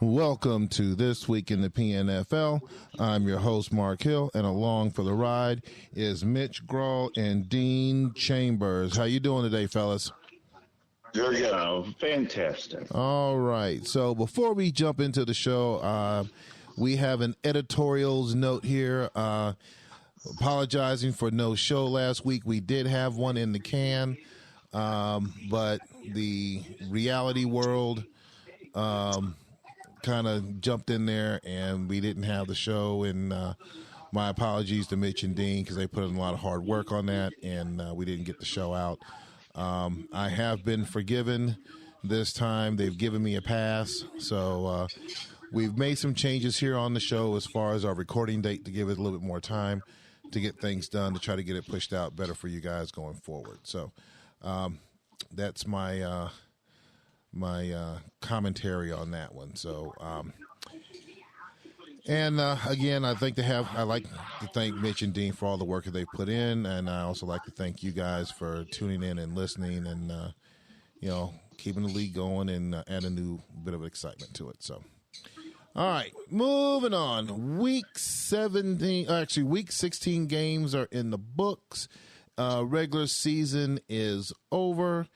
Welcome to This Week in the PNFL. I'm your host, Mark Hill, and along for the ride is Mitch Grawl and Dean Chambers. How you doing today, fellas? Very good. Fantastic. All right. So before we jump into the show, we have an editorials note here. Apologizing for no show last week. We did have one in the can, but the reality world kind of jumped in there, and we didn't have the show. And my apologies to Mitch and Dean because they put in a lot of hard work on that, and we didn't get the show out. I have been forgiven this time. They've given me a pass. So we've made some changes here on the show as far as our recording date to give it a little bit more time to get things done, to try to get it pushed out better for you guys going forward. So that's my commentary on that one. So again, I'd like to thank Mitch and Dean for all the work that they put in, and I also like to thank you guys for tuning in and listening, and keeping the league going and add a new bit of excitement to it. So, all right, moving on. Week 16 games are in the books. Regular season is over.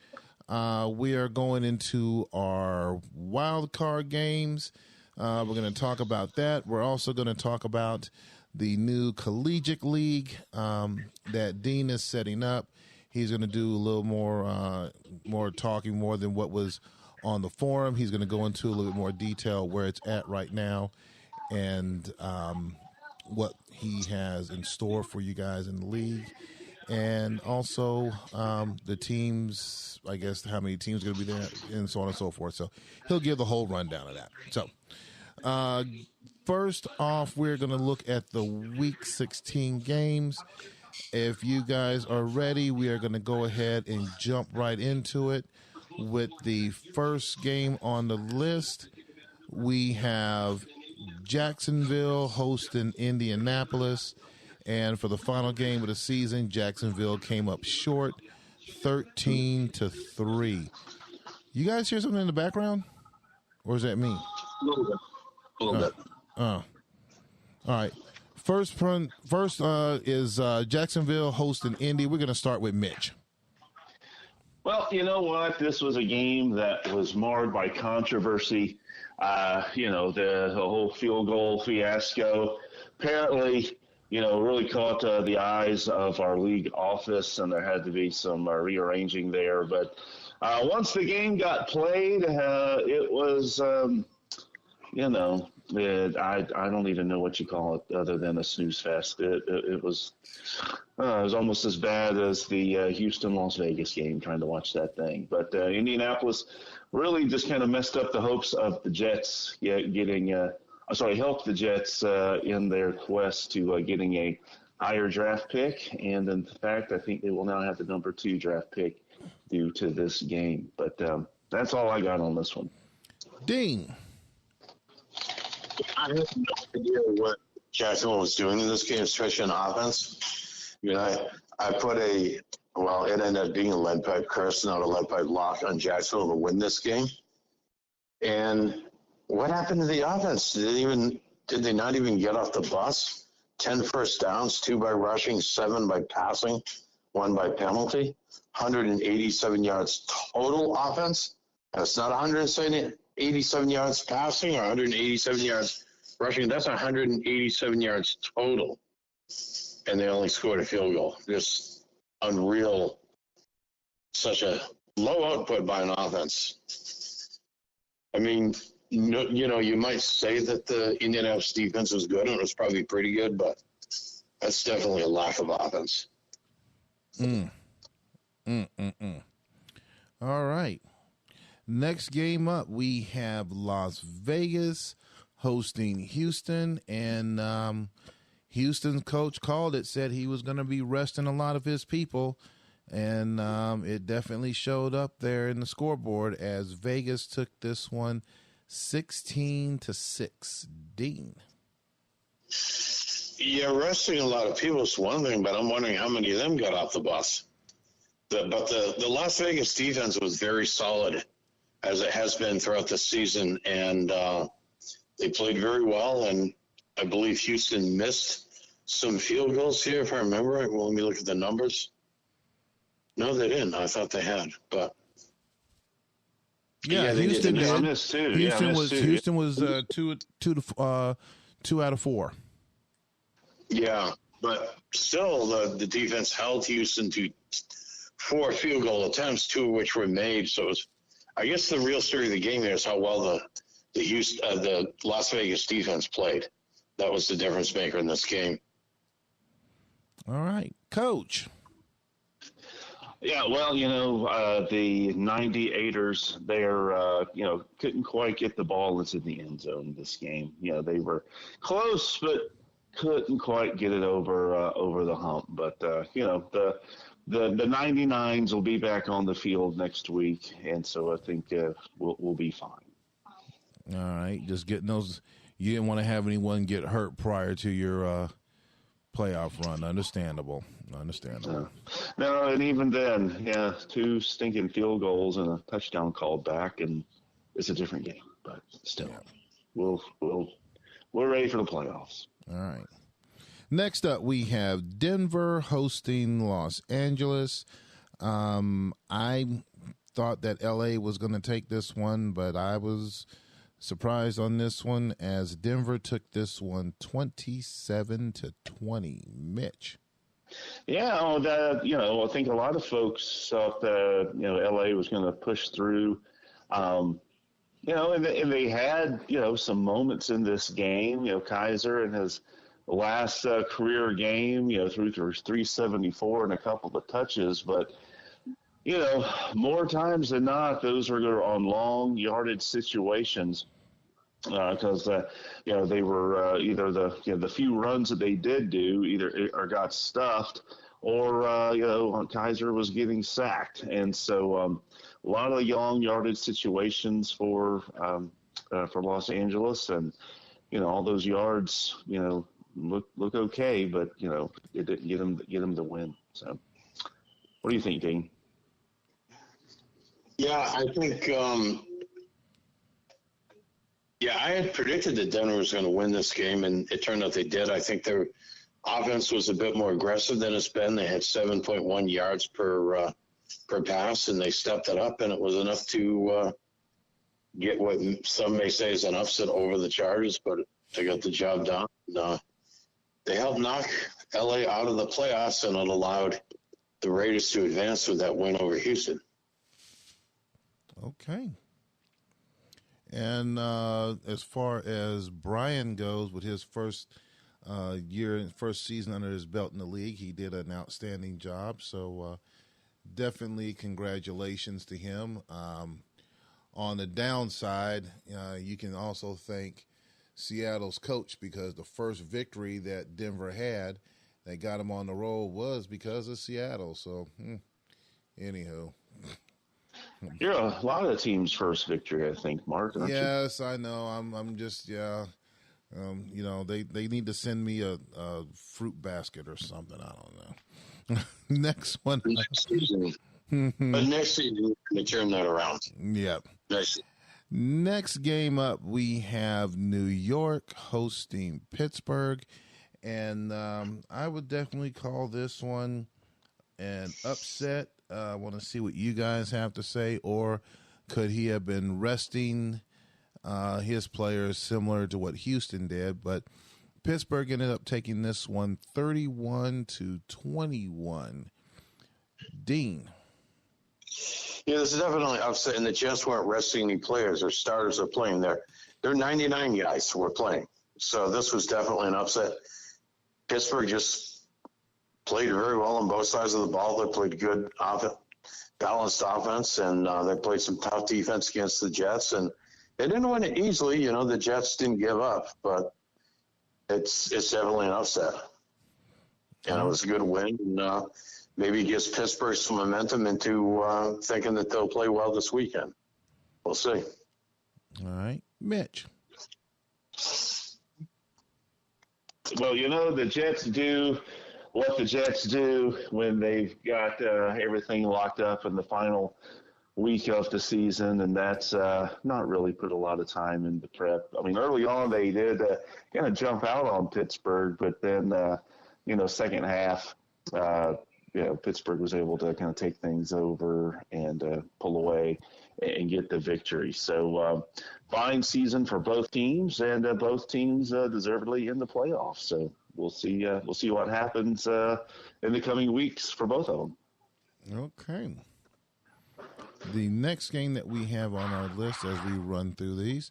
We are going into our wild card games. We're going to talk about that. We're also going to talk about the new collegiate league that Dean is setting up. He's going to do a little more talking, more than what was on the forum. He's going to go into a little bit more detail where it's at right now and what he has in store for you guys in the league. And also the teams, I guess, how many teams are going to be there, and so on and so forth. So he'll give the whole rundown of that. So first off, we're going to look at the Week 16 games. If you guys are ready, we are going to go ahead and jump right into it. With the first game on the list, we have Jacksonville hosting Indianapolis. And for the final game of the season, Jacksonville came up short, 13-3. You guys hear something in the background? Or is that me? A little bit. All right. First is Jacksonville hosting Indy. We're going to start with Mitch. Well, you know what? This was a game that was marred by controversy. The whole field goal fiasco apparently, really caught the eyes of our league office, and there had to be some rearranging there. But once the game got played, it was, I don't even know what you call it other than a snooze fest. It was almost as bad as the Houston-Las Vegas game, trying to watch that thing. But Indianapolis really just kind of messed up the hopes of the Jets helped the Jets in their quest to getting a higher draft pick. And in fact, I think they will now have the number 2 draft pick due to this game. But that's all I got on this one. Dean. I have no idea what Jacksonville was doing in this game, especially on offense. I put it ended up being a lead pipe curse, not a lead pipe lock on Jacksonville to win this game. And what happened to the offense? Did they not even get off the bus? 10 first downs, 2 by rushing, 7 by passing, 1 by penalty, 187 yards total offense. That's not 187 yards passing or 187 yards rushing. That's 187 yards total. And they only scored a field goal. Just unreal. Such a low output by an offense. I mean, you might say that the Indianapolis defense was good, and it was probably pretty good, but that's definitely a lack of offense. All right. Next game up, we have Las Vegas hosting Houston, and Houston's coach called it, said he was going to be resting a lot of his people, and it definitely showed up there in the scoreboard as Vegas took this one 16-6. Dean. Yeah, resting a lot of people is one thing, but I'm wondering how many of them got off the bus. But the Las Vegas defense was very solid, as it has been throughout the season, and They played very well, and I believe Houston missed some field goals here, if I remember right. Well, let me look at the numbers. No, they didn't. I thought they had, but Yeah, they Houston did. I did. missed two. Houston was 2 out of 4. Yeah, but still, the defense held Houston to 4 field goal attempts, 2 of which were made. So it was, I guess the real story of the game there is how well the Las Vegas defense played. That was the difference maker in this game. All right, Coach. Yeah, well, the 98ers, they're, couldn't quite get the ball into the end zone this game. They were close, but couldn't quite get it over the hump. But, the 99s will be back on the field next week, and so I think we'll be fine. All right, just getting those. You didn't want to have anyone get hurt prior to your playoff run. Understandable. No, and even then, 2 stinking field goals and a touchdown called back, and it's a different game. But still, we're ready for the playoffs. All right. Next up, we have Denver hosting Los Angeles. I thought that LA was going to take this one, but I was surprised on this one as Denver took this one 27-20. Mitch. Yeah, I think a lot of folks thought that LA was going to push through. And they had some moments in this game. Kaiser in his last career game, threw 374 and a couple of touches, but more times than not, those were on long yardage situations. Because they were either the few runs that they did do either got stuffed or Kaiser was getting sacked, and so a lot of long yardage situations for Los Angeles, and all those yards look okay, but it didn't get them the win. So, what do you think, Dean? Yeah, I think. I had predicted that Denver was going to win this game, and it turned out they did. I think their offense was a bit more aggressive than it's been. They had 7.1 yards per pass, and they stepped it up, and it was enough to get what some may say is an upset over the Chargers, but they got the job done. They helped knock LA out of the playoffs, and it allowed the Raiders to advance with that win over Houston. Okay. And as far as Brian goes, with his first season under his belt in the league, he did an outstanding job. So definitely congratulations to him. On the downside, you can also thank Seattle's coach, because the first victory that Denver had that got him on the roll was because of Seattle. So, anywho. You're a lot of teams' first victory, I think, Mark. Yes, I know. I'm just they need to send me a fruit basket or something. I don't know. Next one. Next season. But next season, they turn that around. Yep. Next game up, we have New York hosting Pittsburgh, and I would definitely call this one an upset. I want to see what you guys have to say, or could he have been resting his players similar to what Houston did? But Pittsburgh ended up taking this one 31-21. Dean. Yeah, this is definitely upset, and the Jets weren't resting any players. Their starters are playing. Their 99 guys who were playing. So this was definitely an upset. Pittsburgh just played very well on both sides of the ball. They played good balanced offense, and they played some tough defense against the Jets. And they didn't win it easily. The Jets didn't give up, but it's definitely an upset. And it was a good win. And maybe it gives Pittsburgh some momentum into thinking that they'll play well this weekend. We'll see. All right. Mitch. Well, the Jets do what the Jets do when they've got everything locked up in the final week of the season, and that's not really put a lot of time into prep. I mean, early on they did kind of jump out on Pittsburgh, but then second half, Pittsburgh was able to kind of take things over and pull away and get the victory. So fine season for both teams, and both teams deservedly in the playoffs. So we'll see what happens in the coming weeks for both of them. Okay. The next game that we have on our list as we run through these,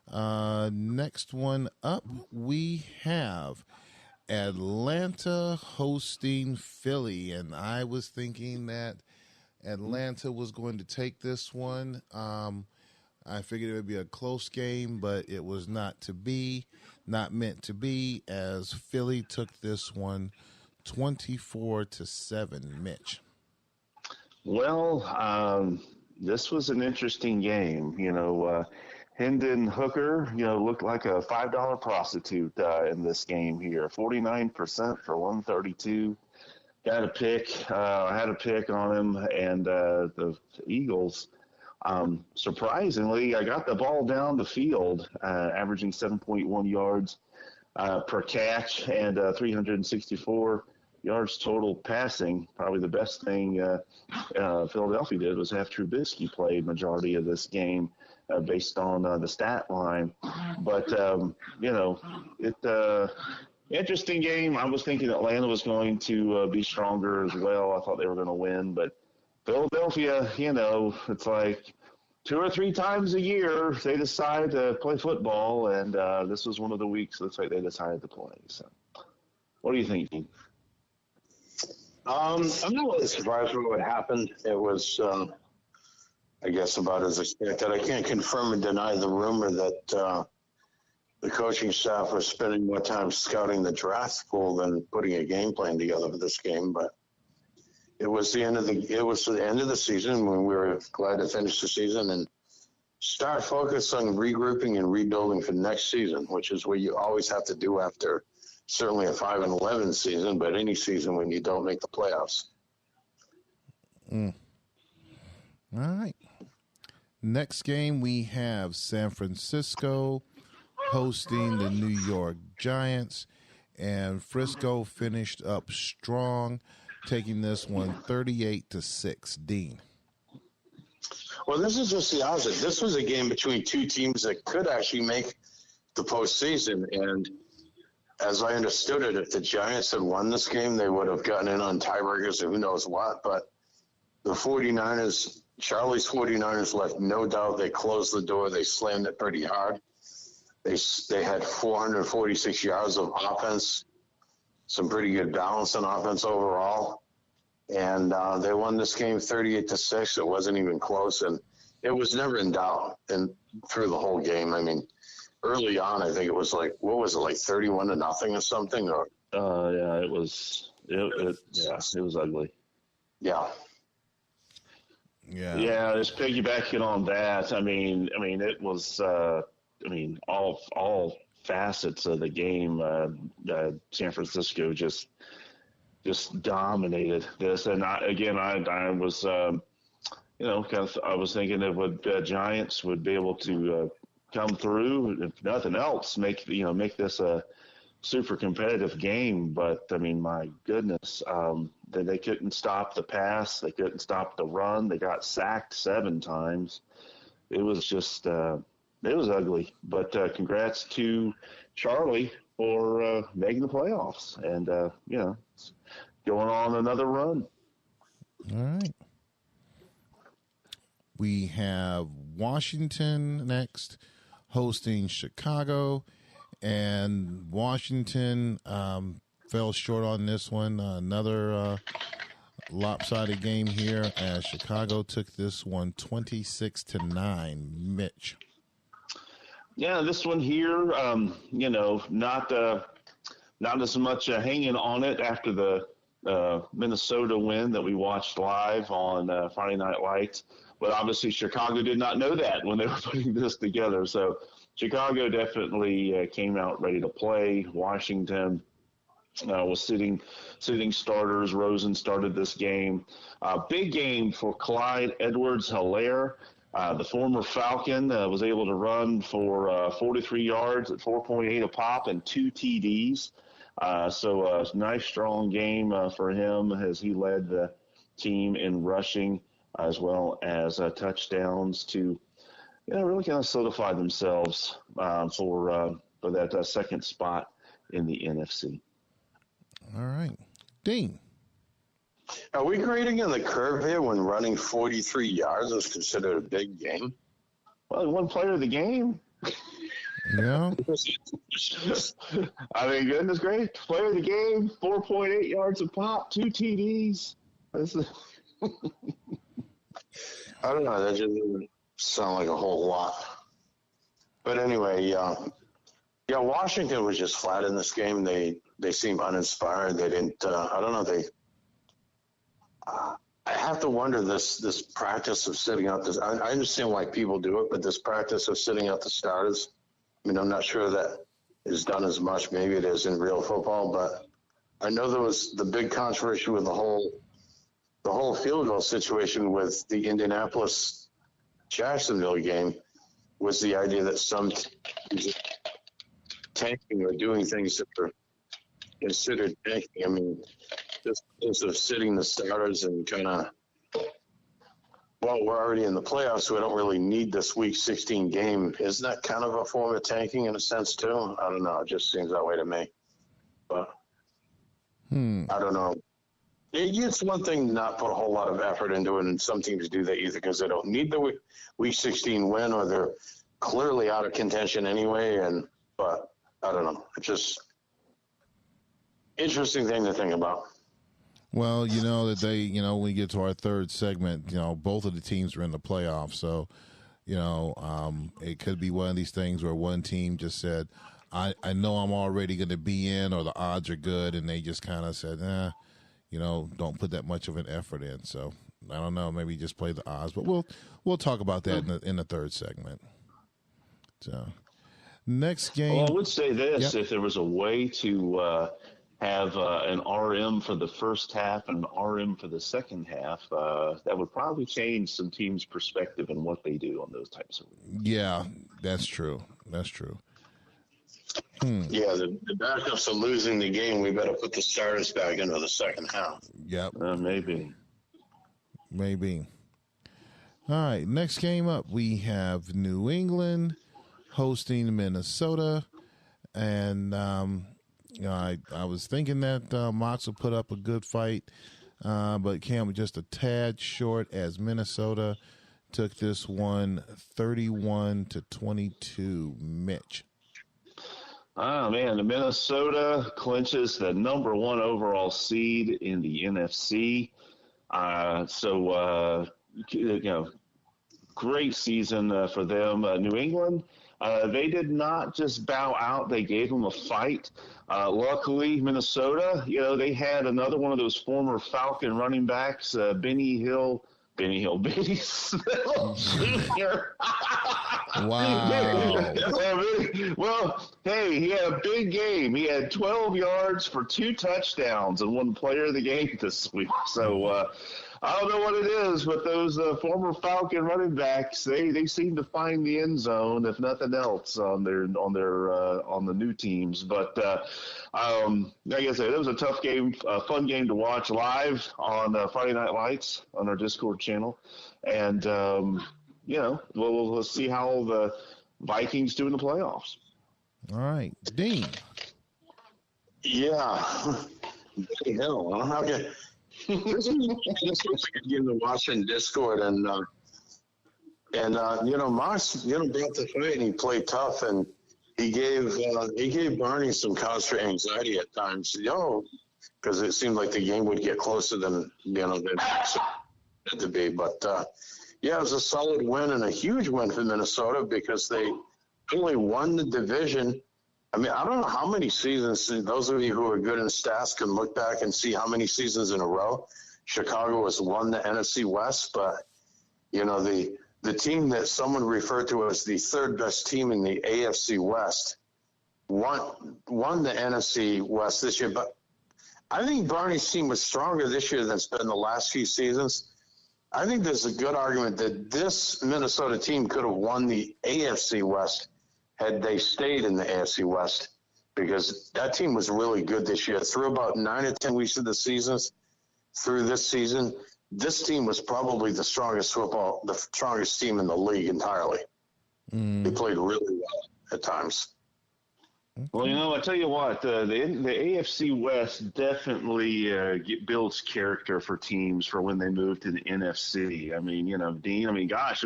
next one up, we have Atlanta hosting Philly, and I was thinking that Atlanta was going to take this one. I figured it would be a close game, but it was not meant to be, as Philly took this one 24-7. Mitch. Well, this was an interesting game. Hendon Hooker, looked like a $5 prostitute in this game here. 49% for 132. Got a pick. I had a pick on him, and the Eagles. Surprisingly, I got the ball down the field, averaging 7.1 yards per catch and 364 yards total passing. Probably the best thing Philadelphia did was have Trubisky played majority of this game based on the stat line. But, interesting game. I was thinking Atlanta was going to be stronger as well. I thought they were going to win. But Philadelphia, it's like 2 or 3 times a year they decide to play football, and this was one of the weeks looks like they decided to play. So what do you think, Dean? I'm not really surprised with what happened. It was, I guess, about as expected. I can't confirm and deny the rumor that the coaching staff was spending more time scouting the draft pool than putting a game plan together for this game. But it was the end of the season when we were glad to finish the season and start focus on regrouping and rebuilding for next season, which is what you always have to do after certainly a 5-11 season, but any season when you don't make the playoffs. All right. Next game, we have San Francisco hosting the New York Giants, and Frisco finished up strong, taking this one 38-6. Dean. Well, this is just the opposite. This was a game between two teams that could actually make the postseason, and as I understood it, if the Giants had won this game, they would have gotten in on tiebreakers or who knows what. But the 49ers, Charlie's 49ers left no doubt. They closed the door. They slammed it pretty hard. They had 446 yards of offense, some pretty good balance on offense overall. And they won this game 38-6. It wasn't even close. And it was never in doubt and through the whole game. I mean, early on, I think it was like, what was it, like 31-0 or something? Or yeah, it was. It was ugly. Yeah. Yeah. Just piggybacking on that. I mean, it was. All facets of the game. San Francisco just dominated this, and I was. I was thinking that Giants would be able to come through, if nothing else, make this a super competitive game. But I mean, my goodness, they couldn't stop the pass, they couldn't stop the run, they got sacked 7 times. It was just, it was ugly. But congrats to Charlie for making the playoffs and going on another run. All right. We have Washington next, hosting Chicago, and Washington fell short on this one. Another lopsided game here, as Chicago took this one 26-9. Mitch. Yeah, this one here, not as much hanging on it after the Minnesota win that we watched live on Friday Night Lights. But obviously Chicago did not know that when they were putting this together. So Chicago definitely came out ready to play. Washington was sitting starters. Rosen started this game. Big game for Clyde Edwards-Helaire. The former Falcon was able to run for 43 yards at 4.8 a pop and 2 TDs. So a nice, strong game for him as he led the team in rushing as well as touchdowns to really kind of solidify themselves for that second spot in the NFC. All right. Dean. Are we grading on the curve here when running 43 yards is considered a big game? Well, one player of the game. Yeah. I mean, goodness great. Player of the game, 4.8 yards a pop, 2 TDs. I don't know. That just doesn't sound like a whole lot. But anyway, Washington was just flat in this game. They seemed uninspired. They didn't. I don't know. I have to wonder this practice of sitting out this. I understand why people do it, but this practice of sitting out the starters. I mean, I'm not sure that is done as much. Maybe it is in real football, but I know there was the big controversy with the whole field goal situation with the Indianapolis-Jacksonville game was the idea that some teams tanking or doing things that were considered tanking. I mean, just because of sitting the starters and kind of, well, we're already in the playoffs, so we don't really need this Week 16 game. Isn't that kind of a form of tanking in a sense, too? I don't know. It just seems that way to me. But I don't know. It's one thing to not put a whole lot of effort into it, and some teams do that either because they don't need the Week 16 win or they're clearly out of contention anyway. But I don't know. It's just interesting thing to think about. Well, that they, when we get to our third segment, both of the teams are in the playoffs. So, it could be one of these things where one team just said, I know I'm already going to be in, or the odds are good. And they just kind of said, don't put that much of an effort in. So I don't know, maybe just play the odds, but we'll talk about that in the third segment. So next game. Well, I would say this, Yep. if there was a way to have an RM for the first half and an RM for the second half, that would probably change some teams' perspective and what they do on those types of games. Yeah, that's true. Yeah, the backups are losing the game. We better put the starters back into the second half. Yep. Maybe. All right, next game up, we have New England hosting Minnesota. And, I was thinking that Mox will put up a good fight, but came just a tad short as Minnesota took this one 31-22. Mitch. Oh, man, the Minnesota clinches the number 1 overall seed in the NFC. Great season for them. New England, they did not just bow out. They gave them a fight. Luckily, Minnesota, they had another one of those former Falcon running backs, Benny Snell Jr. Wow. Well, hey, he had a big game. He had 12 yards for 2 touchdowns and won player of the game this week. So I don't know what it is, but those former Falcon running backs, they seem to find the end zone, if nothing else, on the new teams. But like I said, it was a tough game, a fun game to watch live on Friday Night Lights on our Discord channel, and we'll see how the Vikings do in the playoffs. All right, Dean. Yeah. Hell, I don't know. Okay. This was a good game to watch in Discord, and Moss, brought the fight and he played tough, and he gave Barney some cause for anxiety at times, because it seemed like the game would get closer than than it had to be. But it was a solid win and a huge win for Minnesota because they only won the division. I mean, I don't know how many seasons, those of you who are good in stats can look back and see how many seasons in a row Chicago has won the NFC West, but, the team that someone referred to as the third best team in the AFC West won the NFC West this year, but I think Barney's team was stronger this year than it's been the last few seasons. I think there's a good argument that this Minnesota team could have won the AFC West had they stayed in the AFC West, because that team was really good this year. Through about 9 or 10 weeks of the seasons, through this season, this team was probably the strongest team in the league entirely. They played really well at times. Well, I tell you what, the AFC West definitely builds character for teams for when they move to the NFC. I mean, Dean, gosh,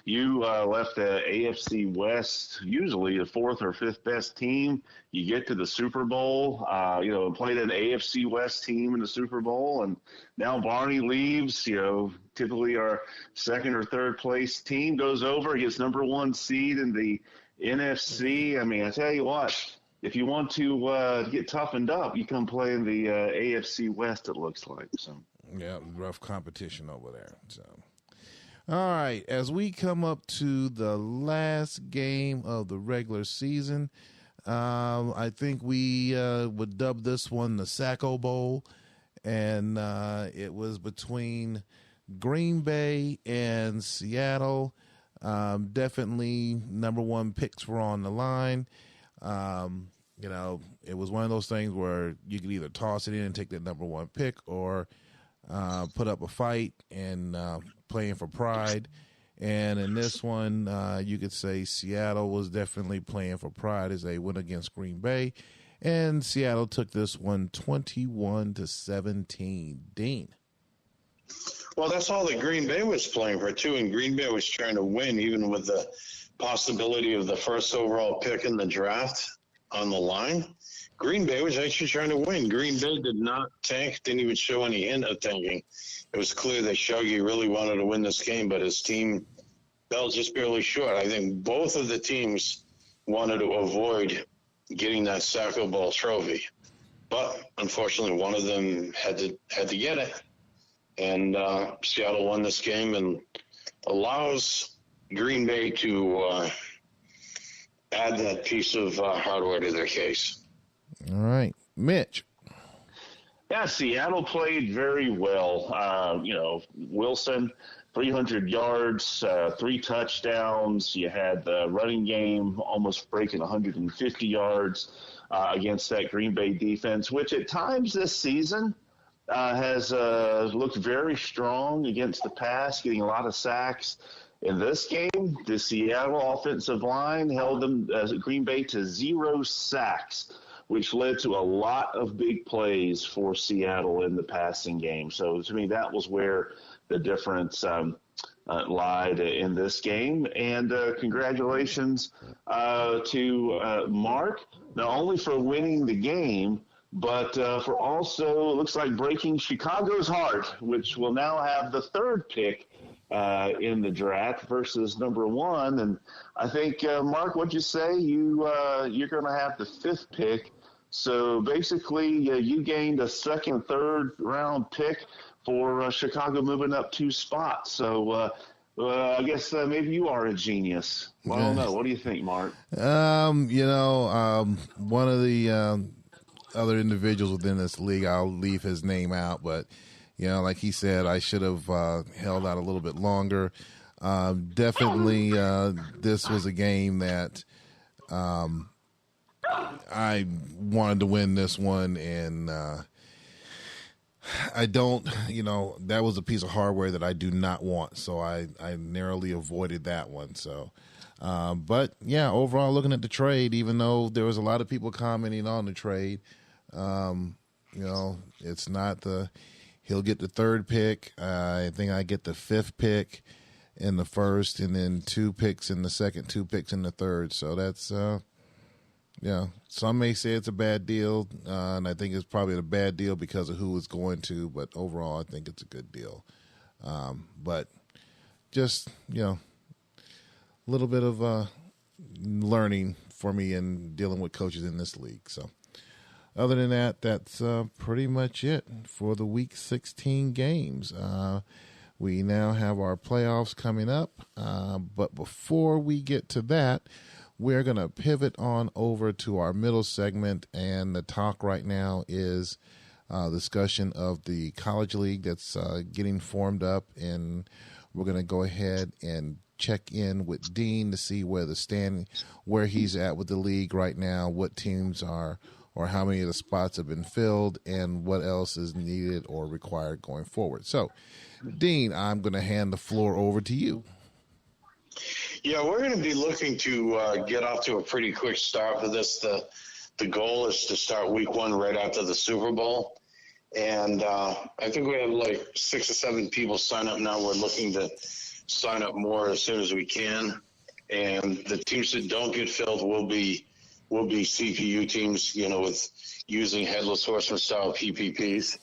you left the AFC West, usually the fourth or fifth best team. You get to the Super Bowl, played an AFC West team in the Super Bowl, and now Barney leaves, typically our second or third place team goes over, gets number one seed in the NFC. I tell you what, if you want to get toughened up, you come play in the AFC West, it looks like. So, yeah, rough competition over there. So, all right, as we come up to the last game of the regular season, I think we would dub this one the Sacco Bowl, and it was between Green Bay and Seattle. Definitely number one picks were on the line. It was one of those things where you could either toss it in and take that number one pick, or put up a fight and playing for pride. And in this one, you could say Seattle was definitely playing for pride as they went against Green Bay, and Seattle took this one 21-17. Dean. Well, that's all that Green Bay was playing for, too, and Green Bay was trying to win, even with the possibility of the first overall pick in the draft on the line. Green Bay was actually trying to win. Green Bay did not tank, didn't even show any hint of tanking. It was clear that Shuggy really wanted to win this game, but his team fell just barely short. I think both of the teams wanted to avoid getting that Sacco Bowl trophy, but unfortunately one of them had to get it. And Seattle won this game and allows Green Bay to add that piece of hardware to their case. All right. Mitch. Yeah, Seattle played very well. Wilson, 300 yards, 3 touchdowns. You had the running game almost breaking 150 yards against that Green Bay defense, which at times this season has looked very strong against the pass, getting a lot of sacks. In this game, the Seattle offensive line held them, Green Bay, to 0 sacks, which led to a lot of big plays for Seattle in the passing game. So to me, that was where the difference lied in this game. And congratulations to Mark, not only for winning the game, but for also, it looks like, breaking Chicago's heart, which will now have the 3rd pick in the draft versus number 1. And I think, Mark, what'd you say? You're going to have the 5th pick. So basically, you gained a 2nd, 3rd round pick for Chicago, moving up 2 spots. So I guess maybe you are a genius. Well, I don't know. What do you think, Mark? One of the other individuals within this league, I'll leave his name out, but like he said, I should have held out a little bit longer. Definitely, this was a game that I wanted to win this one, and I don't, that was a piece of hardware that I do not want, so I narrowly avoided that one. So, but yeah, overall, looking at the trade, even though there was a lot of people commenting on the trade, it's not he'll get the 3rd pick. I think I get the 5th pick in the 1st, and then 2 picks in the 2nd, 2 picks in the 3rd. So that's, some may say it's a bad deal, and I think it's probably a bad deal because of who it's going to, but overall I think it's a good deal. But just, a little bit of learning for me in dealing with coaches in this league. So other than that, that's pretty much it for the Week 16 games. We now have our playoffs coming up, but before we get to that, we're going to pivot on over to our middle segment, and the talk right now is discussion of the college league that's getting formed up, and we're going to go ahead and check in with Dean to see where he's at with the league right now, what teams are, or how many of the spots have been filled, and what else is needed or required going forward. So, Dean, I'm going to hand the floor over to you. Yeah, we're going to be looking to get off to a pretty quick start for this. The goal is to start week 1 right after the Super Bowl. And I think we have like 6 or 7 people sign up now. We're looking to sign up more as soon as we can. And the teams that don't get filled will be CPU teams, with using headless horseman style PPPs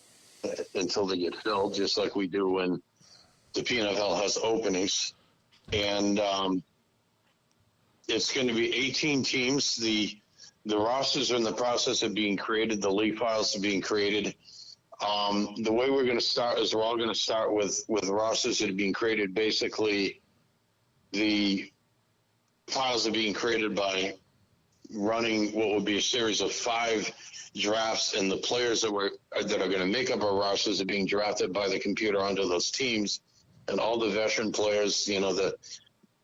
until they get filled, just like we do when the PNFL has openings. And it's going to be 18 teams. The rosters are in the process of being created. The league files are being created. The way we're going to start is we're all going to start with rosters that are being created. Basically, the files are being created by running what would be a series of 5 drafts, and the players that are going to make up our rosters are being drafted by the computer onto those teams. And all the veteran players, the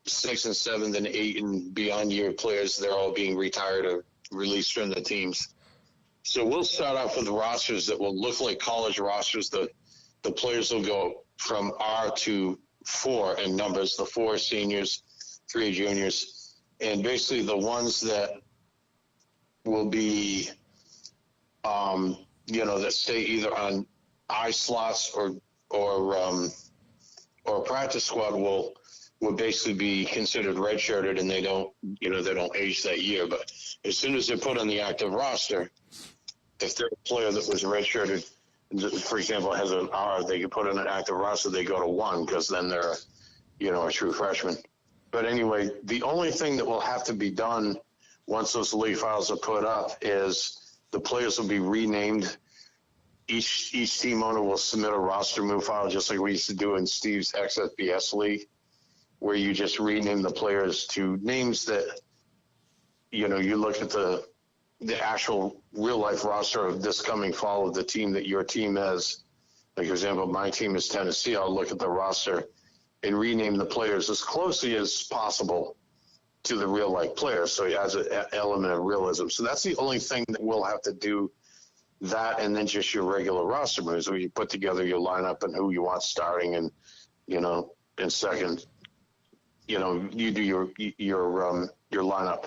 6th and 7th and 8th and beyond year players, they're all being retired or released from the teams. So we'll start off with rosters that will look like college rosters. The players will go from R to 4 in numbers, the 4 seniors, 3 juniors, and basically the ones that will be, that stay either on I slots or practice squad will basically be considered redshirted, and they don't age that year. But as soon as they're put on the active roster, if they're a player that was redshirted, for example, has an R, they can put in an active roster, they go to 1 because then they're, a true freshman. But anyway, the only thing that will have to be done once those league files are put up is the players will be renamed. Each team owner will submit a roster move file, just like we used to do in Steve's XFBS league, where you just rename the players to names that, you look at the actual real life roster of this coming fall of the team that your team is. Like, for example, my team is Tennessee. I'll look at the roster and rename the players as closely as possible to the real life players. So it has an element of realism. So that's the only thing that we'll have to do, that, and then just your regular roster moves where you put together your lineup and who you want starting and, in second, you do your lineup.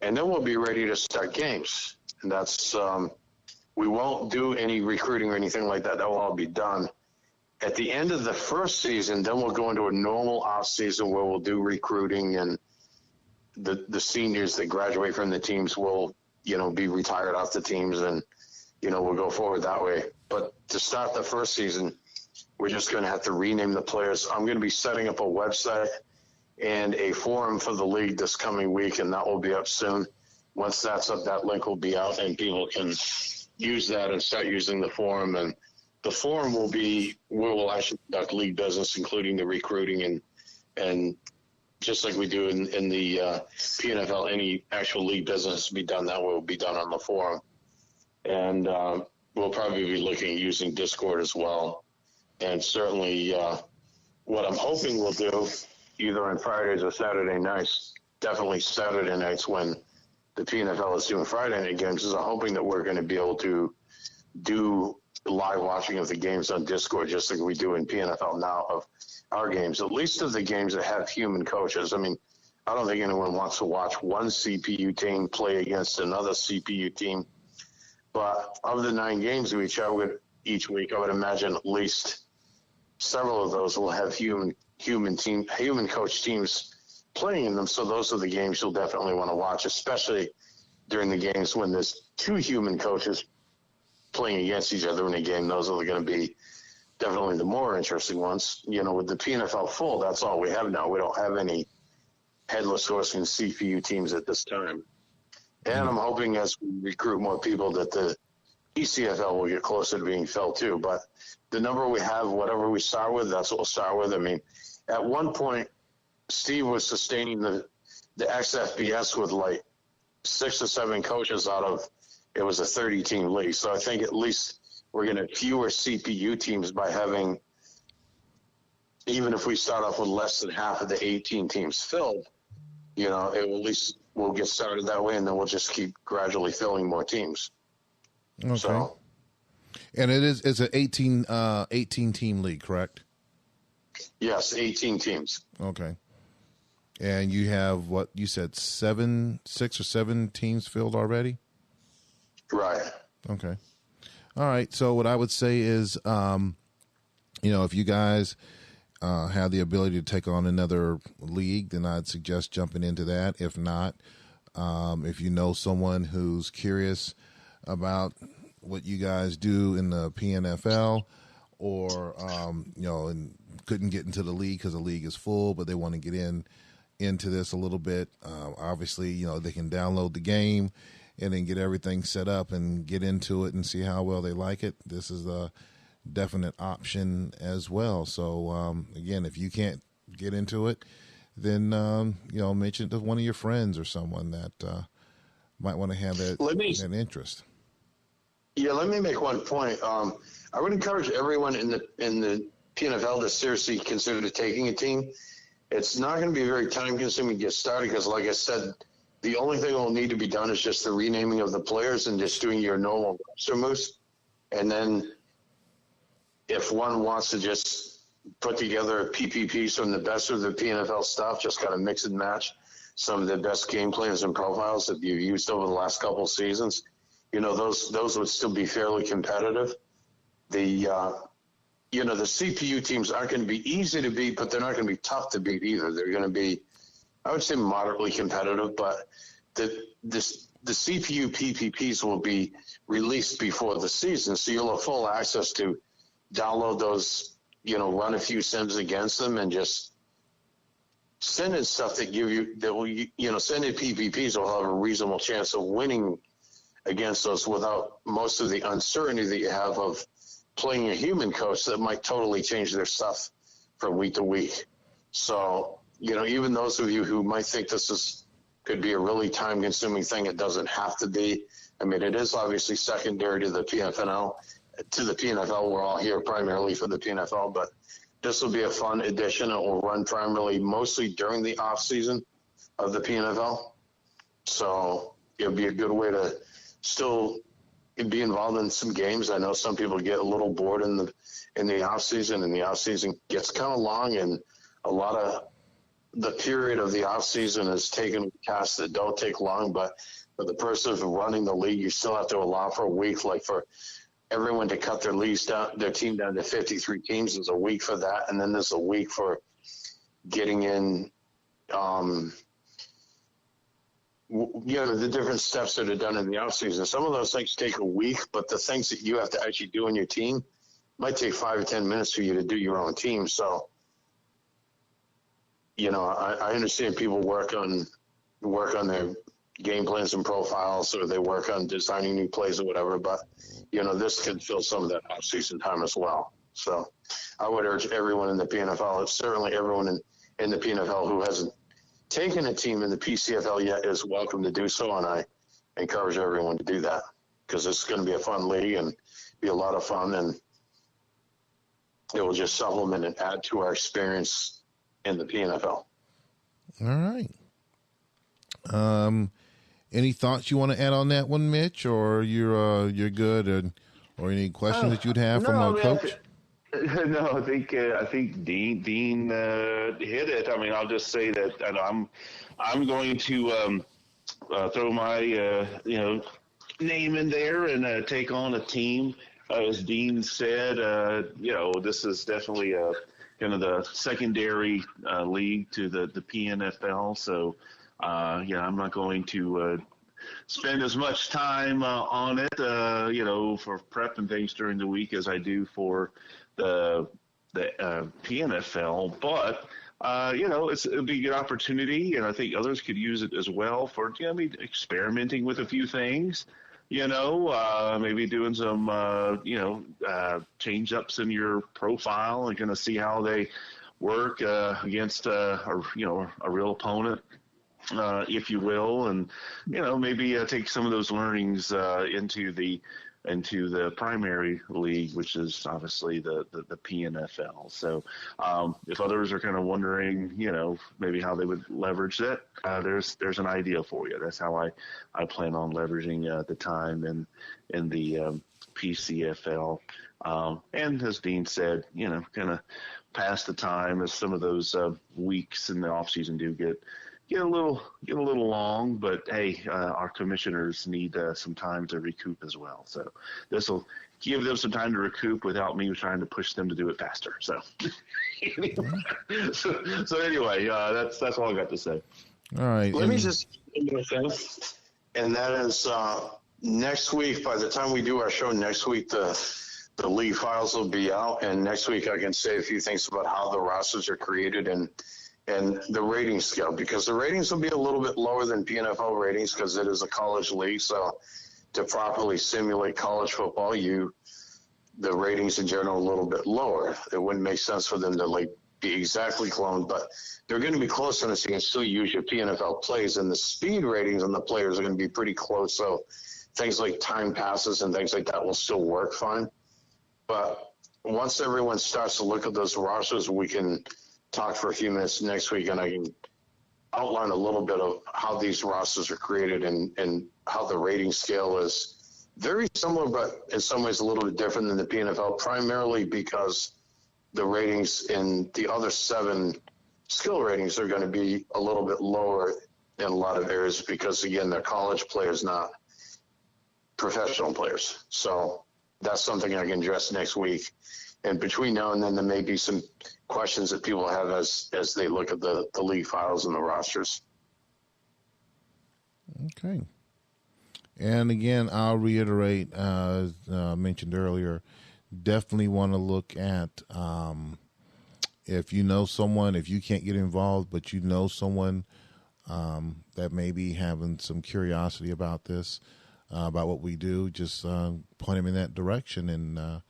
And then we'll be ready to start games. And that's, we won't do any recruiting or anything like that. That will all be done at the end of the first season. Then we'll go into a normal off season where we'll do recruiting, and the seniors that graduate from the teams will, be retired off the teams, and, we'll go forward that way. But to start the first season, we're just going to have to rename the players. I'm going to be setting up a website and a forum for the league this coming week, and that will be up soon. Once that's up, that link will be out, and people can use that and start using the forum. And the forum will be where we'll actually conduct league business, including the recruiting, and just like we do in the PNFL, any actual league business to be done that way will be done on the forum. And we'll probably be looking at using Discord as well. And certainly what I'm hoping we'll do, either on Fridays or Saturday nights, definitely Saturday nights when the PNFL is doing Friday night games, is I'm hoping that we're going to be able to do live watching of the games on Discord, just like we do in PNFL now of our games, at least of the games that have human coaches. I mean, I don't think anyone wants to watch one CPU team play against another CPU team. But of the 9 games each week, I would imagine at least several of those will have human coach teams playing in them. So those are the games you'll definitely want to watch, especially during the games when there's 2 human coaches playing against each other in a game. Those are going to be definitely the more interesting ones. With the PNFL full, that's all we have now. We don't have any headless horseman CPU teams at this time. And I'm hoping as we recruit more people that the ECFL will get closer to being filled too. But the number we have, whatever we start with, that's what we'll start with. I mean, at one point, Steve was sustaining the XFBS with like 6 or 7 coaches out of, it was a 30-team league. So I think at least we're going to have fewer CPU teams by having, even if we start off with less than half of the 18 teams filled, it will at least we'll get started that way, and then we'll just keep gradually filling more teams. Okay. So, and it's an 18 team league, correct? Yes, 18 teams. Okay. And you have what you said, 6 or 7 teams filled already? Right. Okay. All right. So what I would say is, if you guys have the ability to take on another league, then I'd suggest jumping into that. If not, if you know someone who's curious about what you guys do in the PNFL, or and couldn't get into the league because the league is full, but they want to get into this a little bit. Obviously, they can download the game and then get everything set up and get into it and see how well they like it. This is a definite option as well. So again, if you can't get into it, then mention it to one of your friends or someone that might want to have that interest. Yeah, let me make one point. I would encourage everyone in the PNFL to seriously consider taking a team. It's not going to be very time consuming to get started because, like I said, the only thing that will need to be done is just the renaming of the players and just doing your normal roster moves. And then if one wants to just put together PPPs from the best of the PNFL stuff, just kind of mix and match some of the best game plans and profiles that you've used over the last couple of seasons, those would still be fairly competitive. The CPU teams aren't going to be easy to beat, but they're not going to be tough to beat either. They're going to be, I would say, moderately competitive, but the CPU PPPs will be released before the season, so you'll have full access to download those, run a few sims against them and just send in stuff send in PPPs will have a reasonable chance of winning against those without most of the uncertainty that you have of playing a human coach that might totally change their stuff from week to week. So, even those of you who might think could be a really time-consuming thing, it doesn't have to be. I mean, it is obviously secondary to the PNFL. We're all here primarily for the PNFL, but this will be a fun addition. It will run mostly during the off season of the PNFL. So it'll be a good way to still be involved in some games. I know some people get a little bored in the off season, and the off season gets kind of long, and a lot of the period of the off season is taken tasks that don't take long. But for the person who's running the league, you still have to allow for a week, like for everyone to cut their team down to 53 teams. There's a week for that, and then there's a week for getting in the different steps that are done in the off season. Some of those things take a week, but the things that you have to actually do in your team might take 5 or 10 minutes for you to do your own team. So, I understand people work on their game plans and profiles, or they work on designing new plays or whatever, but this can fill some of that off season time as well. So I would urge everyone in the PNFL, certainly everyone in the PNFL who hasn't taken a team in the PCFL yet is welcome to do so, and I encourage everyone to do that because it's going to be a fun league and be a lot of fun, and it will just supplement and add to our experience in the PNFL. All right. Any thoughts you want to add on that one, Mitch, or you're good, or any questions that you'd have from our coach? No, I think Dean hit it. I mean, I'll just say that I'm going to throw my name in there and take on a team. As Dean said, this is definitely kind of the secondary league to the PNFL. So, I'm not going to spend as much time on it, for prep and things during the week as I do for the PNFL. But, it'll be a good opportunity, and I think others could use it as well for, experimenting with a few things. Maybe doing some, change ups in your profile and kind of see how they work against a real opponent. if you will, and maybe take some of those learnings into the primary league, which is obviously the PNFL. So if others are kind of wondering, maybe how they would leverage that, there's an idea for you. That's how I plan on leveraging the time in the PCFL. And as Dean said, kind of pass the time as some of those weeks in the off season do get a little long, but hey, our commissioners need some time to recoup as well. So this will give them some time to recoup without me trying to push them to do it faster. So so anyway, that's all I got to say. All right. Let me just and that is next week. By the time we do our show next week, the league files will be out, and next week I can say a few things about how the rosters are created and the rating scale, because the ratings will be a little bit lower than PNFL ratings because it is a college league. So to properly simulate college football, the ratings in general are a little bit lower. It wouldn't make sense for them to be exactly cloned, but they're going to be close enough so you can still use your PNFL plays, and the speed ratings on the players are going to be pretty close. So things like time passes and things like that will still work fine. But once everyone starts to look at those rosters, we can talk for a few minutes next week, and I can outline a little bit of how these rosters are created and how the rating scale is very similar, but in some ways a little bit different than the PNFL, primarily because the ratings in the other 7 skill ratings are going to be a little bit lower in a lot of areas because, again, they're college players, not professional players. So that's something I can address next week. And between now and then, there may be some questions that people have as they look at the league files and the rosters. Okay. And again, I'll reiterate, as mentioned earlier, definitely want to look at if you know someone, if you can't get involved, but you know someone that may be having some curiosity about this, about what we do, just point them in that direction and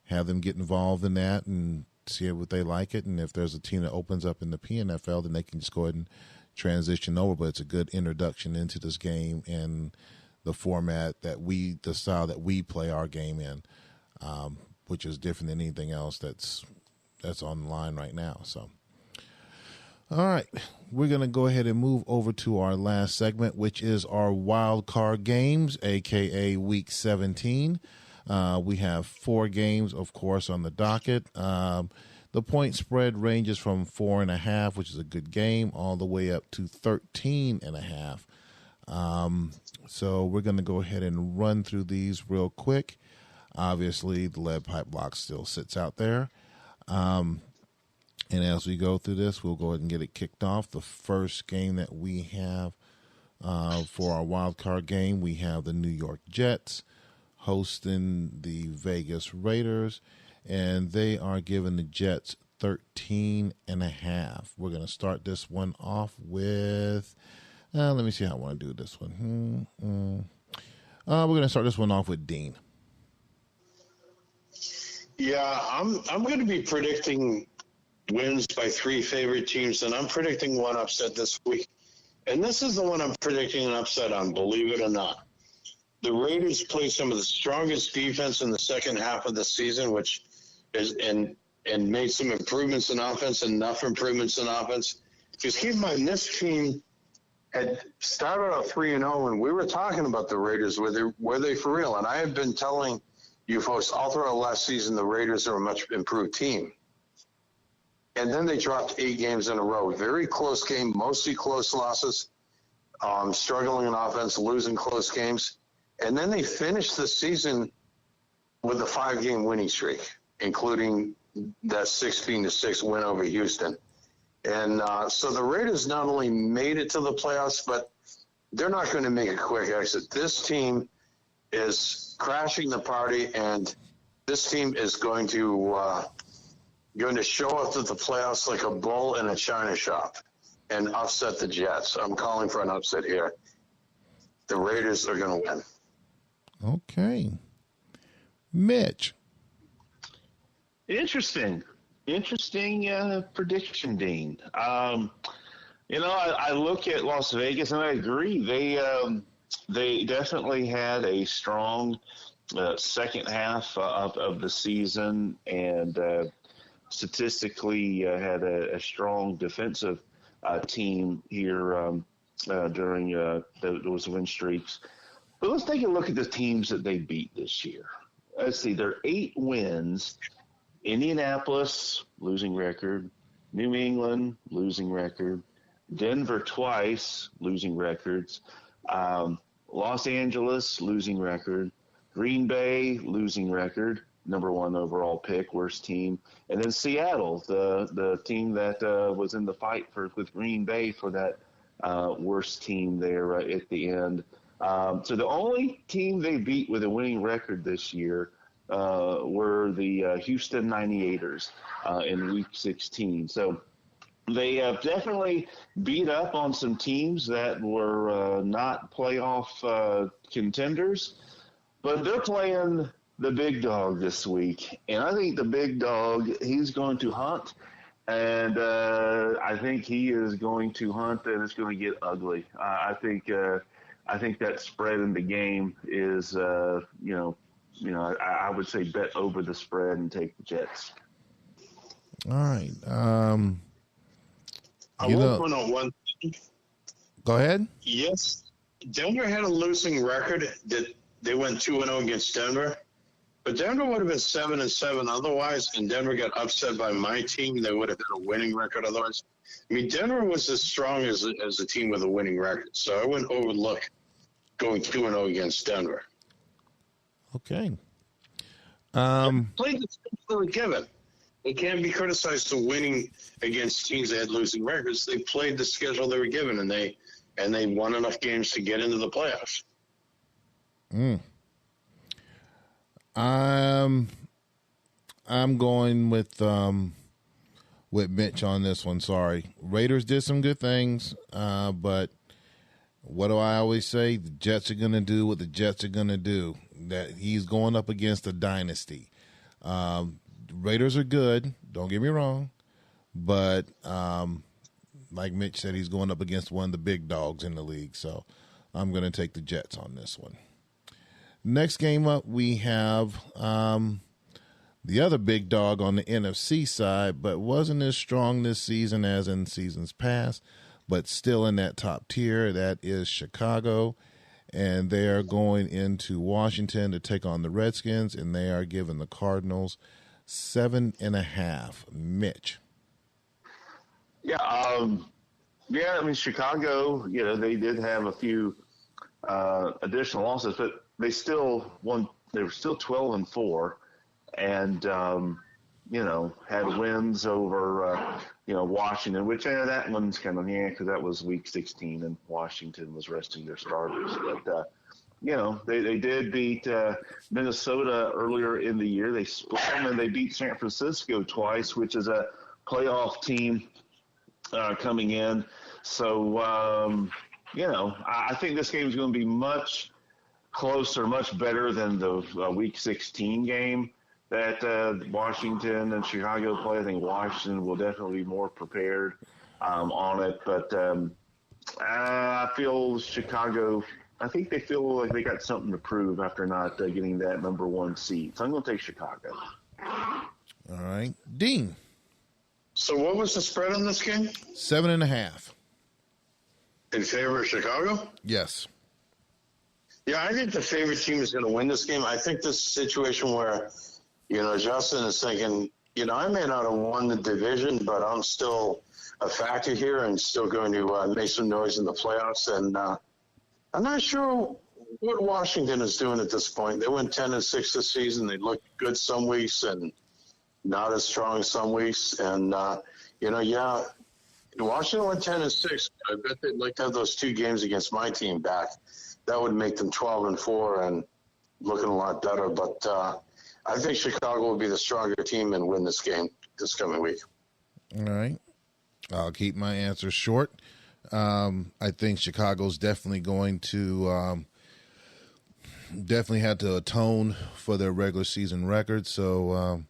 have them get involved in that and see what they like it. And if there's a team that opens up in the PNFL, then they can just go ahead and transition over. But it's a good introduction into this game and the format the style that we play our game in, which is different than anything else that's on the line right now. So, all right, we're going to go ahead and move over to our last segment, which is our wild card games, aka Week 17. We have 4 games, of course, on the docket. The point spread ranges from 4.5, which is a good game, all the way up to 13.5. So we're going to go ahead and run through these real quick. Obviously, the lead pipe block still sits out there. And as we go through this, we'll go ahead and get it kicked off. The first game that we have for our wild card game, we have the New York Jets hosting the Vegas Raiders, and they are giving the Jets 13.5. We're going to start this one off with, let me see how I want to do this one. We're going to start this one off with Dean. Yeah, I'm going to be predicting wins by 3 favorite teams, and I'm predicting one upset this week. And this is the one I'm predicting an upset on, believe it or not. The Raiders play some of the strongest defense in the second half of the season, which is and made some improvements in offense, enough improvements in offense. Because keep in mind, this team had started out 3-0, and we were talking about the Raiders. Were they for real? And I have been telling you folks all throughout last season the Raiders are a much improved team. And then they dropped 8 games in a row. Very close game, mostly close losses, struggling in offense, losing close games. And then they finished the season with a 5-game winning streak, including that 16-6 win over Houston. And so the Raiders not only made it to the playoffs, but they're not going to make a quick exit. This team is crashing the party, and this team is going to show up to the playoffs like a bull in a china shop and upset the Jets. I'm calling for an upset here. The Raiders are going to win. Okay. Mitch. Interesting prediction, Dean. I look at Las Vegas and I agree. They definitely had a strong second half of the season, and statistically had a strong defensive team here during those win streaks. But let's take a look at the teams that they beat this year. Let's see, there are 8 wins. Indianapolis, losing record. New England, losing record. Denver twice, losing records. Los Angeles, losing record. Green Bay, losing record. Number 1 overall pick, worst team. And then Seattle, the team that was in the fight with Green Bay for that worst team there at the end. So the only team they beat with a winning record this year were the Houston 98ers in Week 16. So they have definitely beat up on some teams that were not playoff contenders, but they're playing the big dog this week. And I think the big dog, he's going to hunt, and I think he is going to hunt, and it's going to get ugly. I think that spread in the game is, I would say bet over the spread and take the Jets. All right. I will point out one thing. Go ahead. Yes, Denver had a losing record. That they went 2-0 against Denver, but Denver would have been 7-7 otherwise, and Denver got upset by my team. They would have had a winning record otherwise. I mean, Denver was as strong as a team with a winning record, so I wouldn't overlook going 2-0 against Denver. Okay. Played the schedule they were given. They can't be criticized for winning against teams that had losing records. They played the schedule they were given, and they won enough games to get into the playoffs. I'm going with Mitch on this one. Sorry, Raiders did some good things, but what do I always say? The Jets are going to do what the Jets are going to do. That he's going up against a dynasty. Raiders are good. Don't get me wrong, but like Mitch said, he's going up against one of the big dogs in the league. So I'm going to take the Jets on this one. Next game up, we have the other big dog on the NFC side, but wasn't as strong this season as in seasons past, but still in that top tier. That is Chicago, and they are going into Washington to take on the Redskins, and they are giving the Cardinals 7.5. Mitch. Yeah, I mean, Chicago, they did have a few additional losses, but they still won. They were still 12-4, and had wins over Washington, which that one's kind of because that was Week 16 and Washington was resting their starters. But they did beat Minnesota earlier in the year. They split them, and they beat San Francisco twice, which is a playoff team coming in. So I think this game is going to be much closer, much better than the Week 16 game that Washington and Chicago play. I think Washington will definitely be more prepared on it. But I feel Chicago, I think they feel like they got something to prove after not getting that number 1 seed. So I'm going to take Chicago. All right. Dean. So what was the spread on this game? 7.5. In favor of Chicago? Yes. Yeah, I think the favorite team is going to win this game. I think this situation where, Justin is thinking, I may not have won the division, but I'm still a factor here and still going to make some noise in the playoffs. And I'm not sure what Washington is doing at this point. They went 10-6 this season. They looked good some weeks and not as strong some weeks. And, Washington went 10-6. I bet they'd like to have those 2 games against my team back. That would make them 12-4 and looking a lot better. But I think Chicago will be the stronger team and win this game this coming week. All right. I'll keep my answer short. I think Chicago's definitely going to definitely had to atone for their regular season record. So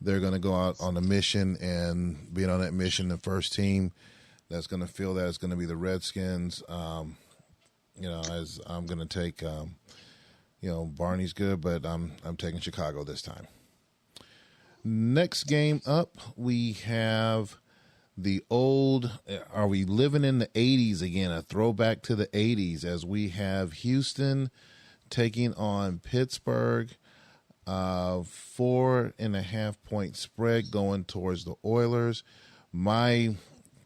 they're going to go out on a mission, and being on that mission, the first team that's going to feel that it's going to be the Redskins. As I'm going to take, Barney's good, but I'm taking Chicago this time. Next game up, we have the old. Are we living in the 80s again? A throwback to the 80s as we have Houston taking on Pittsburgh. 4.5 point spread going towards the Oilers. My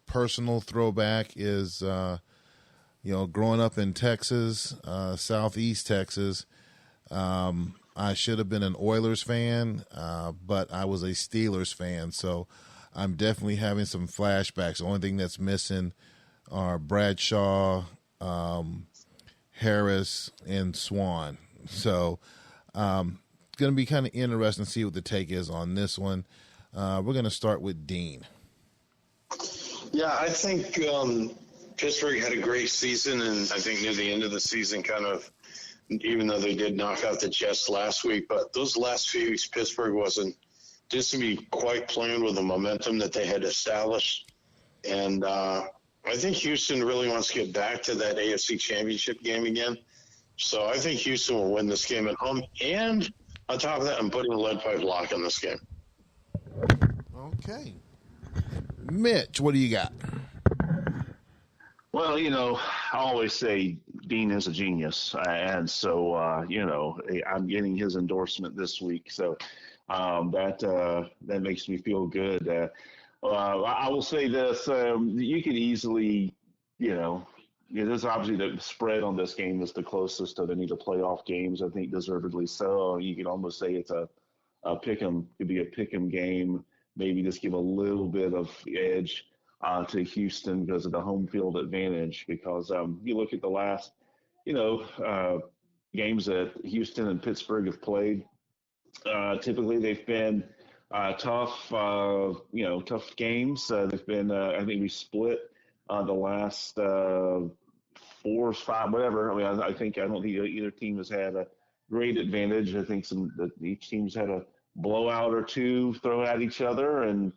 personal throwback is, growing up in Texas, Southeast Texas. I should have been an Oilers fan, but I was a Steelers fan. So I'm definitely having some flashbacks. The only thing that's missing are Bradshaw, Harris, and Swan. So it's going to be kind of interesting to see what the take is on this one. We're going to start with Dean. Yeah, I think Pittsburgh had a great season, and I think near the end of the season even though they did knock out the Jets last week, but those last few weeks, Pittsburgh didn't seem to be quite playing with the momentum that they had established. And I think Houston really wants to get back to that AFC Championship game again. So I think Houston will win this game at home. And on top of that, I'm putting a lead pipe lock in this game. Okay. Mitch, what do you got? Well, I always say Dean is a genius, and so I'm getting his endorsement this week. So that makes me feel good. I will say this: you could easily, there's obviously the spread on this game is the closest of any of the playoff games. I think deservedly so. You could almost say it's a pick'em. Could be a pick'em game. Maybe just give a little bit of edge to Houston because of the home field advantage. Because you look at the last, games that Houston and Pittsburgh have played. Typically, they've been tough games. They've been, I think we split the last 4 or 5, whatever. I mean, I don't think either team has had a great advantage. I think each team's had a blowout or two thrown at each other, and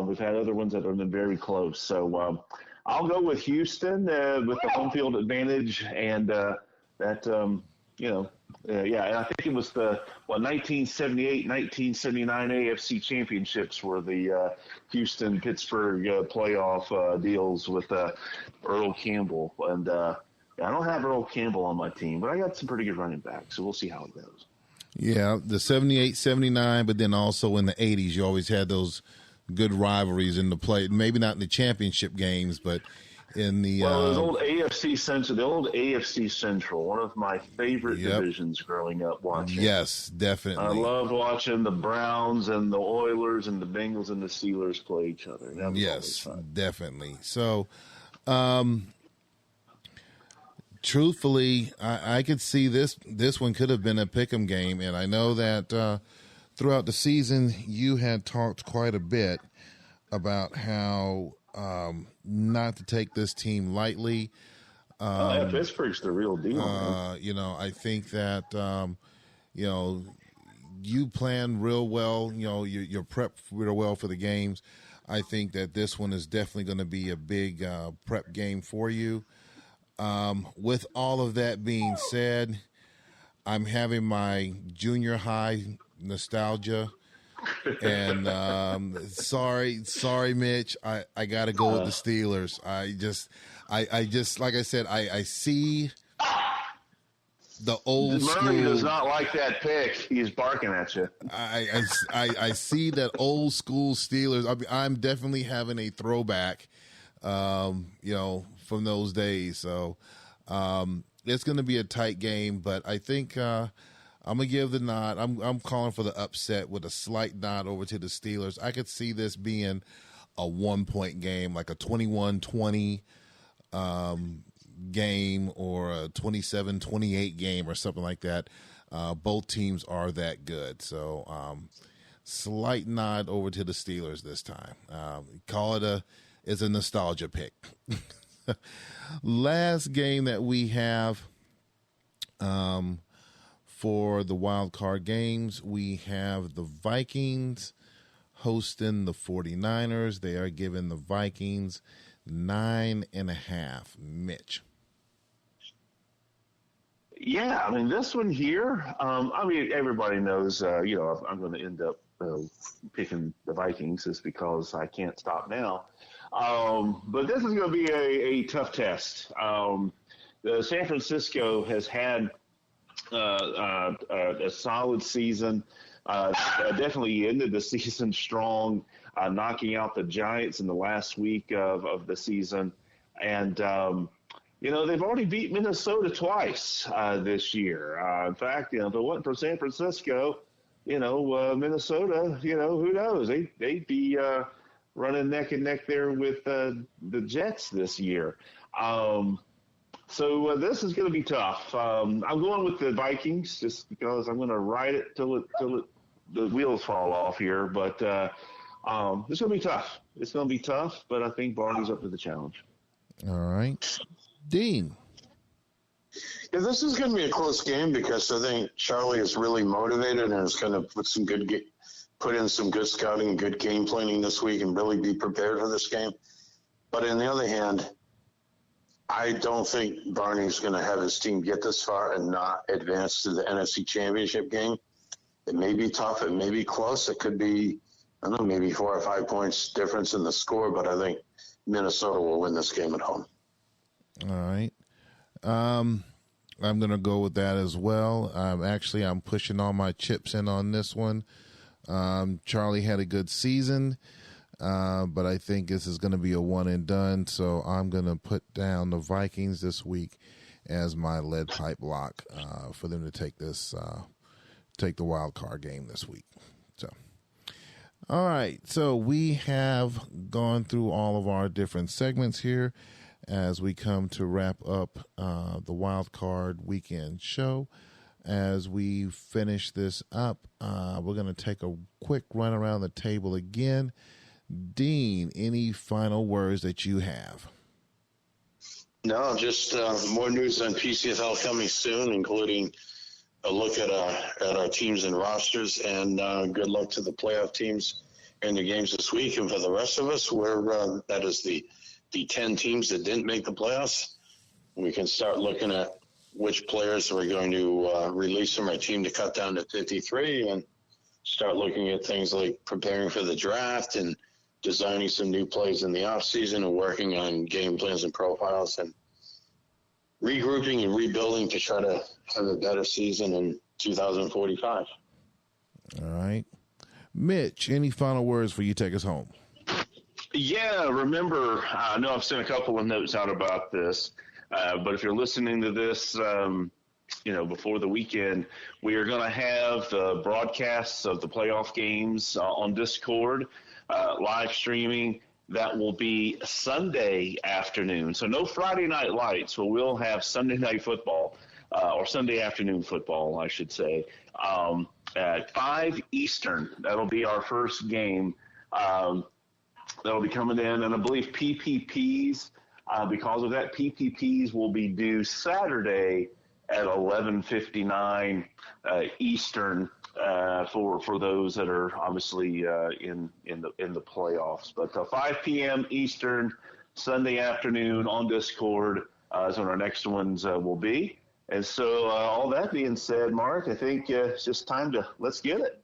we've had other ones that have been very close. So I'll go with Houston with the home field advantage, and and I think it was the 1978, 1979 AFC championships were the Houston-Pittsburgh playoff deals with Earl Campbell. And I don't have Earl Campbell on my team, but I got some pretty good running backs, so we'll see how it goes. Yeah, the 78, 79, but then also in the 80s, you always had those good rivalries in the play. Maybe not in the championship games, but in the the old AFC Central, one of my favorite divisions growing up watching. Yes, definitely. I loved watching the Browns and the Oilers and the Bengals and the Steelers play each other. That was always fun. Definitely. So, truthfully, I could see this one could have been a pick'em game, and I know that throughout the season you had talked quite a bit about how not to take this team lightly. Pittsburgh's the real deal. I think that you plan real well. You're prepped real well for the games. I think that this one is definitely going to be a big prep game for you. With all of that being said, I'm having my junior high nostalgia. And sorry, Mitch. I got to go with the Steelers. I just like I said, I see the old school. Murray does not like that pick. He's barking at you. I see that old school Steelers. I'm definitely having a throwback, from those days. So it's going to be a tight game, but I think I'm going to give the nod. I'm calling for the upset with a slight nod over to the Steelers. I could see this being a 1-point game, like a 21-20 game or a 27-28 game or something like that. Both teams are that good. So slight nod over to the Steelers this time. Call it it's a nostalgia pick. Last game that we have for the wild card games, we have the Vikings hosting the 49ers. They are giving the Vikings 9.5. Mitch. Yeah, I mean, this one here, I mean, everybody knows, I'm going to end up picking the Vikings just because I can't stop now. But this is going to be a tough test. The San Francisco has had a solid season. Definitely ended the season strong, knocking out the Giants in the last week of the season. And, they've already beat Minnesota twice this year. In fact, if it wasn't for San Francisco, Minnesota, who knows? They'd be running neck and neck there with the Jets this year. So this is going to be tough. I'm going with the Vikings just because I'm going to ride it till the wheels fall off here. But it's going to be tough. It's going to be tough, but I think Barney's up to the challenge. All right. Dean. Yeah, this is going to be a close game because I think Charlie is really motivated and is going to put in some good scouting and good game planning this week and really be prepared for this game. But on the other hand, I don't think Barney's going to have his team get this far and not advance to the NFC Championship game. It may be tough. It may be close. It could be, I don't know, maybe 4 or 5 points difference in the score, but I think Minnesota will win this game at home. All right. I'm going to go with that as well. I'm pushing all my chips in on this one. Charlie had a good season. But I think this is going to be a one and done. So I'm going to put down the Vikings this week as my lead pipe lock for them to take the wild card game this week. So, all right. So we have gone through all of our different segments here as we come to wrap up the wild card weekend show. As we finish this up, we're going to take a quick run around the table again. Dean, any final words that you have? No, just more news on PCFL coming soon, including a look at our teams and rosters, and good luck to the playoff teams in the games this week. And for the rest of us, that is the 10 teams that didn't make the playoffs. We can start looking at which players we're going to release from our team to cut down to 53 and start looking at things like preparing for the draft and designing some new plays in the off season and working on game plans and profiles and regrouping and rebuilding to try to have a better season in 2045. All right. Mitch, any final words for you? Take us home. Yeah, remember, I know I've sent a couple of notes out about this, but if you're listening to this, before the weekend, we are going to have the broadcasts of the playoff games on Discord. Live streaming. That will be Sunday afternoon. So no Friday night lights. So we'll have Sunday night football, or Sunday afternoon football, I should say, at 5 Eastern. That'll be our first game. That'll be coming in. And I believe PPPs, because of that, PPPs will be due Saturday at 11:59 Eastern. For those that are obviously in the playoffs, but 5 p.m. Eastern, Sunday afternoon on Discord is when our next ones will be. And so, all that being said, Mark, I think it's just time to let's get it.